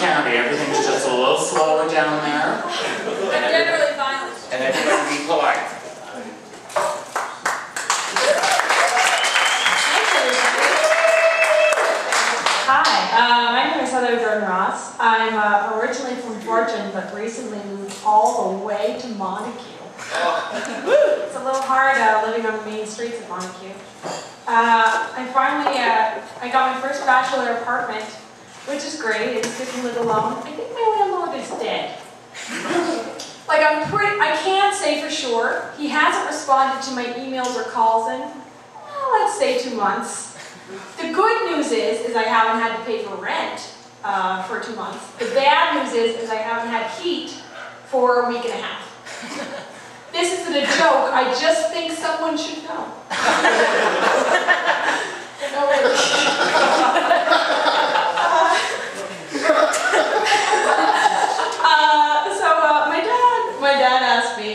County, everything's just a little slower down there. I'm generally violent. And everybody be polite. Hi, my name is Heather Jordan Ross. I'm originally from Fortune, but recently moved all the way to Montague. It's a little hard living on the main streets of Montague. I got my first bachelor apartment, which is great. It's good to live alone. I think my landlord is dead. I can't say for sure. He hasn't responded to my emails or calls in, let's say 2 months. The good news is I haven't had to pay for rent for 2 months. The bad news is I haven't had heat for a week and a half. This isn't a joke, I just think someone should know. My dad asked me,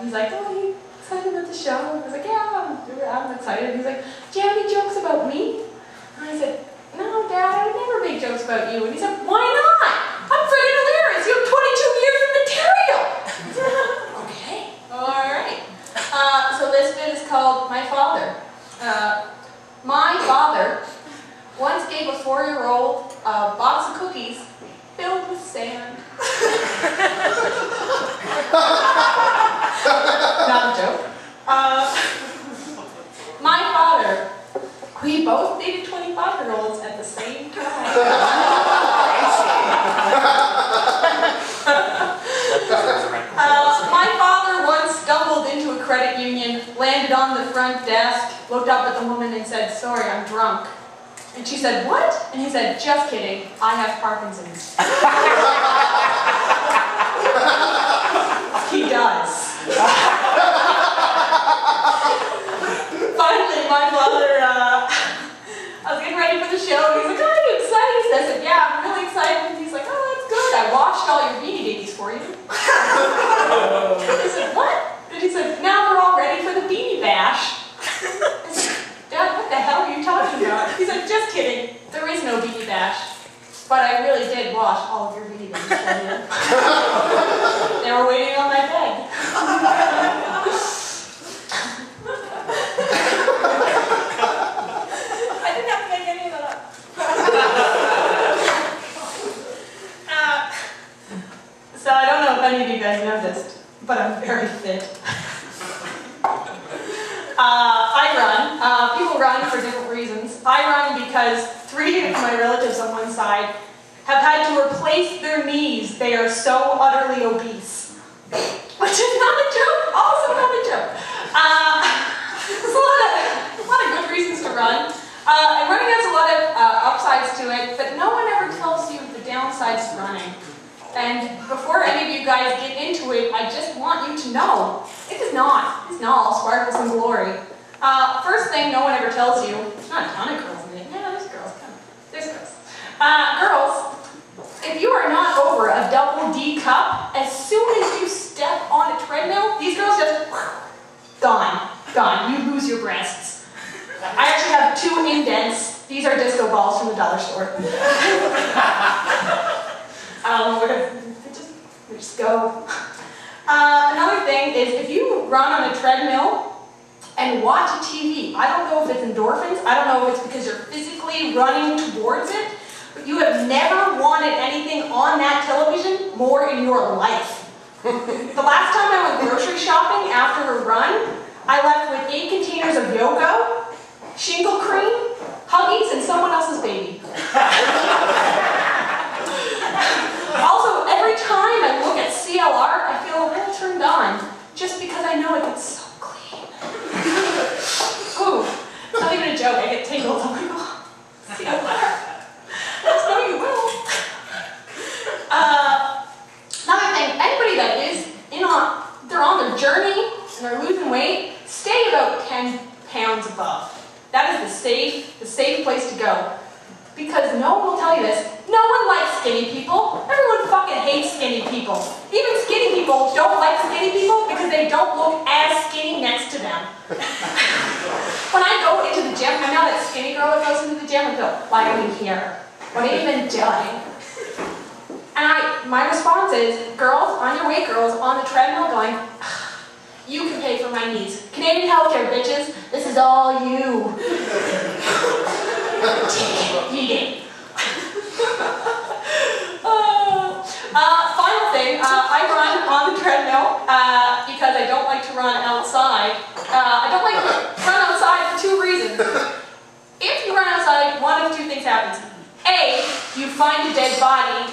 he's like, oh, are you excited about the show? I was like, yeah, I'm excited. He's like, do you have any jokes about me? And I said, no, Dad, I would never make jokes about you. And he said, why not? I'm friggin' hilarious. You have 22 years of material. Okay, all right. So this bit is called My Father. My father once gave a 4-year-old a box of cookies filled with sand. Not a joke. My father, we both dated 25-year-olds at the same time. My father once stumbled into a credit union, landed on the front desk, looked up at the woman and said, sorry, I'm drunk. And she said, what? And he said, just kidding, I have Parkinson's. He does. Finally, my father, I was getting ready for the show, and he's like, oh, are you excited? I said, yeah, I'm really excited. And he's like, oh, that's good. I washed all your Beanie Babies for you. I said, what? And he said, now they're all ready for the Beanie Bash. I said, Dad, what the hell are you talking about? He said, just kidding. There is no Beanie Bash. But I really did wash all of your Beanie Babies for you. They were waiting on my bed. I didn't have to make any of that up. So I don't know if any of you guys noticed, but I'm very fit. I run. People run for different reasons. I run because 3 of my relatives on one side have had to replace their knees. They are so utterly obese. Which is not a joke, also not a joke. There's a lot of good reasons to run. And running has a lot of upsides to it, but no one ever tells you the downsides to running. And before any of you guys get into it, I just want you to know, it's not all sparkles and glory. First thing no one ever tells you, there's not a ton of girls in it. Yeah, there's girls, there's girls. Girls, if you are not over a double D cup, as soon as you step on a treadmill, these girls just, gone, you lose your breasts. I actually have 2 indents. These are disco balls from the dollar store. We just go. Another thing is if you run on a treadmill and watch a TV, I don't know if it's endorphins, I don't know if it's because you're physically running towards it, but you have never wanted anything on that television more in your life. The last time I went grocery shopping after a run, I left with 8 containers of Yogo, shingle cream, Huggies, and someone else's baby. Also, every time I look at CLR, I feel a little turned on, just because I know it gets so clean. Ooh, it's not even a joke, I get tingles. I'm like, oh, CLR. That's no, you will. Another thing, anybody that is they're on their journey and they're losing weight, stay about 10 pounds above. That is the safe place to go. Because no one will tell you this. No one likes skinny people. Everyone fucking hates skinny people. Even skinny people don't like skinny people because they don't look as skinny next to them. When I go into the gym, I'm not that skinny girl that goes into the gym and go, why are you here? What have you been doing? my response is, girls, on your way, girls, on the treadmill going, you can pay for my knees. Canadian healthcare, bitches, this is all you. Take it, eat it. Final thing, I run on the treadmill because I don't like to run outside. I don't like to run outside for 2 reasons. If you run outside, one of 2 things happens. A, you find a dead body.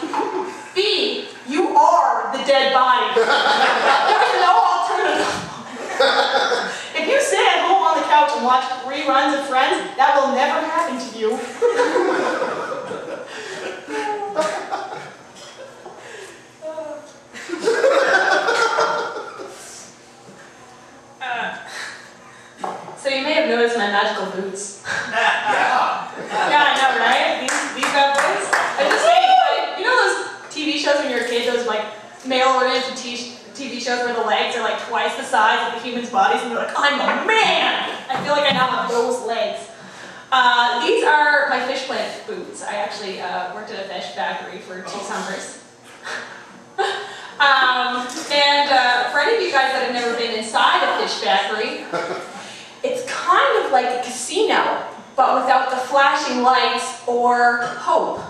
B, you are the dead body. There's no alternative. If you sit at home on the couch and watch reruns of Friends, that will never happen to you. So you may have noticed my magical boots. Yeah, I know, right? These bad boys. I just think, you know those TV shows when you're a kid, those like male-oriented TV shows where the legs are like twice the size of the human's bodies, and you're like, I'm a man! I feel like I now have those legs. These are my fish plant boots. I actually worked at a fish factory for 2 summers. For any of you guys that have never been inside a fish factory, it's kind of like a casino, but without the flashing lights or hope.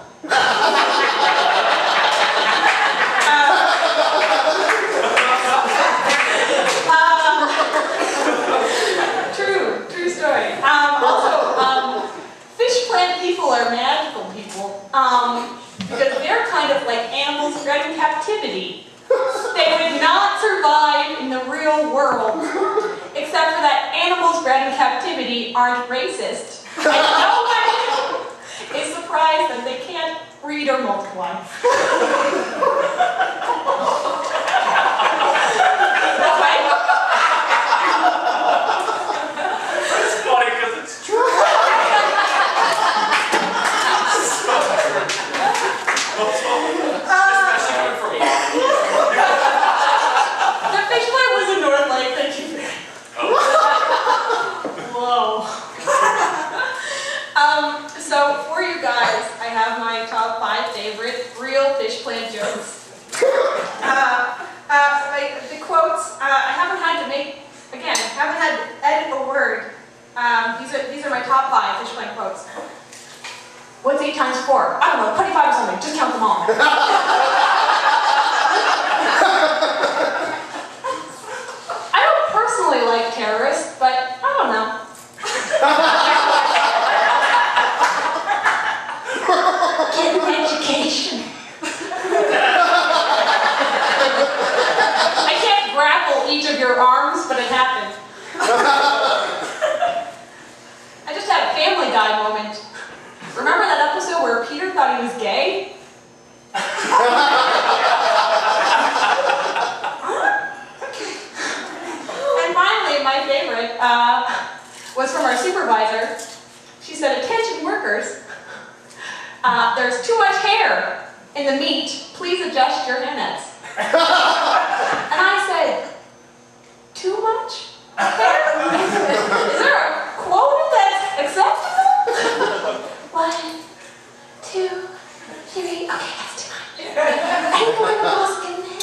True story. Fish plant people are magical people, because they're kind of like animals bred in captivity. They would not survive in the real world, except for that animals bred in captivity aren't racist. And nobody is surprised that they can't breed or multiply. That's right. It's funny because it's true. Especially for me. The fish plant was in North Lake, thank you. Whoa. So for you guys, I have my top 5 favorite real fish plant jokes. The quotes, I haven't had to make, again, haven't had to edit a word. These are my top 5 fish plant quotes. What's 8 times 4? I don't know, 25 or something, just count them all. I don't personally like terrorists, but I don't know. Get an education. I can't grapple each of your arms, but it happened. I just had a Family Guy moment. Remember that episode where Peter thought he was gay? And finally, my favorite was from our supervisor. She said, "Attention workers, there's too much hair in the meat. Please adjust your hairnets." And I said, "Too much hair? Is there a quota that's acceptable?" 1, 2, 3. Okay, that's too much. Anyone else in there?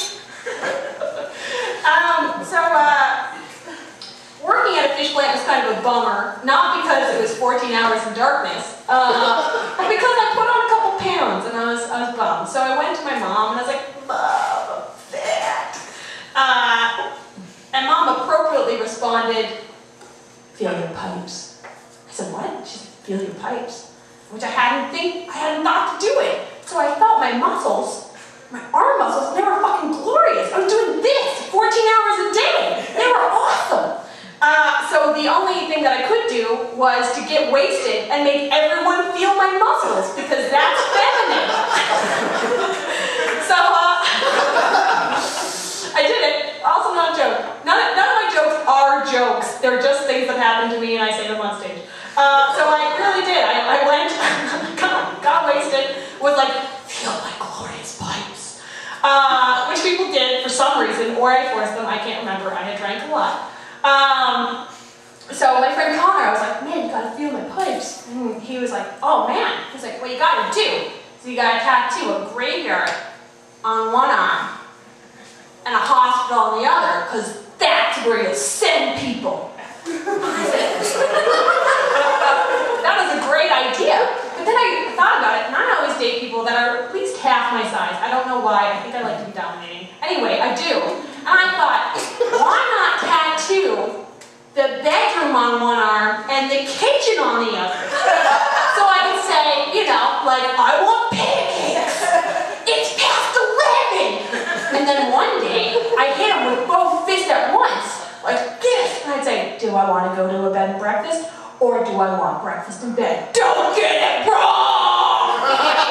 Working at a fish plant was kind of a bummer. Not because it was 14 hours in darkness, but because I put on a couple pounds and I was bummed. So I went to my mom and I was like, "Mom, I'm fat." And Mom appropriately responded, "Feel your pipes." I said, "What?" She said, "Feel your pipes." Which I hadn't thought to do it. So I felt my muscles, my arm muscles, they were fucking glorious. I was doing this 14 hours a day. They were awesome. So the only thing that I could do was to get wasted and make everyone feel my muscles, because that's feminine. So I did it. Also not a joke. None of my jokes are jokes. They're just things that happen to me and I say them on stage. So I really did. I went, got wasted, was like, "Feel my glorious pipes." Which people did for some reason, or I forced them, I can't remember. I had drank a lot. So my friend Connor, I was like, "Man, you gotta feel my pipes." And he was like, "Oh man." He's like, "What you gotta do? So you gotta tattoo a graveyard on one arm and a hospital on the other, because that's where you send people. That was a great idea. But then I thought about it, and I always date people that are at least half my size. I don't know why. I think I like to be dominating. Anyway, I do. And I thought, why not tattoo the bedroom on one arm and the kitchen on the other? So I would say, you know, like, I want pancakes. It's past 11. And then one day, I hit him with both fists at once, like this. And I'd say, do I want to go to a bed and breakfast, or do I want breakfast in bed? Don't get it wrong!